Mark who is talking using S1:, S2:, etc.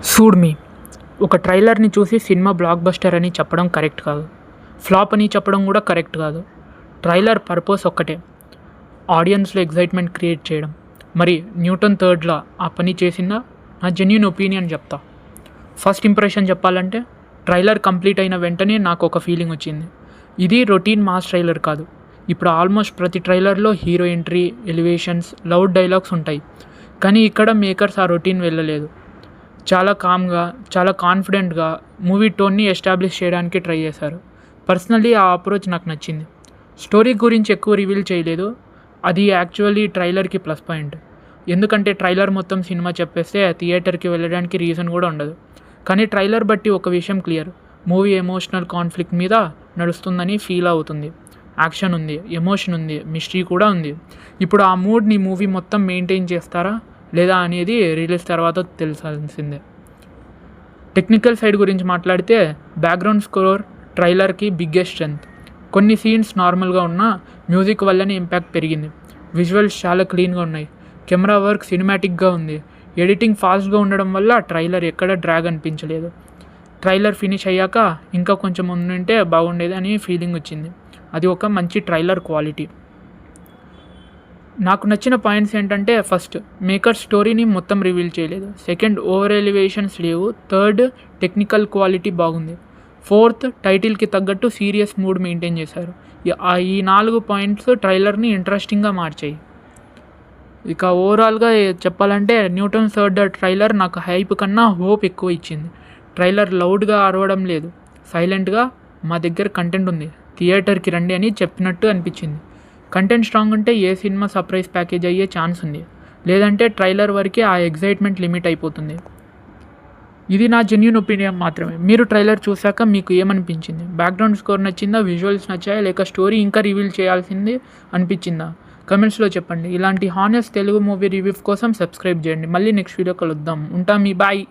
S1: Sued మీ ఒక ట్రైలర్ని చూసి cinema block buster అని చెప్పడం కరెక్ట్ కాదు, ఫ్లాప్ అని చెప్పడం కూడా కరెక్ట్ కాదు. ట్రైలర్ పర్పస్ ఒక్కటే, ఆడియన్స్లో ఎగ్జైట్మెంట్ క్రియేట్ చేయడం. మరి న్యూటన్ థర్డ్లా ఆ పని చేసిందా? నా జెన్యూన్ ఒపీనియన్ చెప్తా. ఫస్ట్ ఇంప్రెషన్ చెప్పాలంటే, ట్రైలర్ కంప్లీట్ అయిన వెంటనే నాకు ఒక ఫీలింగ్ వచ్చింది. ఇది రొటీన్ మాస్ ట్రైలర్ కాదు. ఇప్పుడు ఆల్మోస్ట్ ప్రతి ట్రైలర్లో hero entry, elevations, loud dialogues ఉంటాయి. కానీ ఇక్కడ మేకర్స్ ఆ రొటీన్ వెళ్ళలేదు. చాలా కామ్గా, చాలా కాన్ఫిడెంట్గా మూవీ టోన్ని ఎస్టాబ్లిష్ చేయడానికి ట్రై చేశారు. పర్సనల్లీ ఆ అప్రోచ్ నాకు నచ్చింది. స్టోరీ గురించి ఎక్కువ రివీల్ చేయలేదు. అది యాక్చువల్లీ ట్రైలర్కి ప్లస్ పాయింట్. ఎందుకంటే ట్రైలర్ మొత్తం సినిమా చెప్పేస్తే థియేటర్కి వెళ్ళడానికి రీజన్ కూడా ఉండదు. కానీ ట్రైలర్ బట్టి ఒక విషయం క్లియర్, మూవీ ఎమోషనల్ కాన్ఫ్లిక్ట్ మీద నడుస్తుందని ఫీల్ అవుతుంది. యాక్షన్ ఉంది, ఎమోషన్ ఉంది, మిస్టరీ కూడా ఉంది. ఇప్పుడు ఆ మూడ్ని మూవీ మొత్తం మెయింటైన్ చేస్తారా లేదా అనేది రిలీజ్ తర్వాత తెలిసాల్సిందే. టెక్నికల్ సైడ్ గురించి మాట్లాడితే, బ్యాక్గ్రౌండ్ స్కోర్ ట్రైలర్కి బిగ్గెస్ట్ స్ట్రెంత్. కొన్ని సీన్స్ నార్మల్గా ఉన్నా మ్యూజిక్ వల్లనే ఇంపాక్ట్ పెరిగింది. విజువల్స్ చాలా క్లీన్గా ఉన్నాయి, కెమెరా వర్క్ సినిమాటిక్గా ఉంది, ఎడిటింగ్ ఫాస్ట్గా ఉండడం వల్ల ట్రైలర్ ఎక్కడ డ్రాగ్ అనిపించలేదు. ట్రైలర్ ఫినిష్ అయ్యాక ఇంకా కొంచెం ఉంటే బాగుండేది అని ఫీలింగ్ వచ్చింది. అది ఒక మంచి ట్రైలర్ క్వాలిటీ. నాకు నచ్చిన పాయింట్స్ ఏంటంటే, ఫస్ట్, మేకర్ స్టోరీని మొత్తం రివీల్ చేయలేదు. సెకండ్, ఓవర్ ఎలివేషన్స్ లేవు. థర్డ్, టెక్నికల్ క్వాలిటీ బాగుంది. ఫోర్త్, టైటిల్కి తగ్గట్టు సీరియస్ మూడ్ మెయింటైన్ చేశారు. ఈ 4 పాయింట్స్ ట్రైలర్ని ఇంట్రెస్టింగ్గా మార్చాయి. ఇక ఓవరాల్గా చెప్పాలంటే, న్యూటన్ థర్డ్ ట్రైలర్ నాకు హైప్ కన్నా హోప్ ఎక్కువ ఇచ్చింది. ట్రైలర్ లౌడ్గా అరవడం లేదు, సైలెంట్గా మా దగ్గర కంటెంట్ ఉంది, థియేటర్కి రండి అని చెప్పినట్టు అనిపించింది. కంటెంట్ స్ట్రాంగ్ ఉంటే ఏ సినిమా సర్ప్రైజ్ ప్యాకేజ్ అయ్యే ఛాన్స్ ఉంది. లేదంటే ట్రైలర్ వరకే ఆ ఎగ్జైట్మెంట్ లిమిట్ అయిపోతుంది. ఇది నా జెన్యూన్ ఒపీనియన్ మాత్రమే. మీరు ట్రైలర్ చూశాక మీకు ఏమనిపించింది? బ్యాక్గ్రౌండ్ స్కోర్ నచ్చిందా, విజువల్స్ నచ్చాయా, లేక స్టోరీ ఇంకా రివీల్ చేయాల్సింది అనిపించిందా? కమెంట్స్లో చెప్పండి. ఇలాంటి హానెస్ట్ తెలుగు మూవీ రివ్యూస్ కోసం సబ్స్క్రైబ్ చేయండి. మళ్ళీ నెక్స్ట్ వీడియో కలుద్దాం. ఉంటా, మీ బాయ్.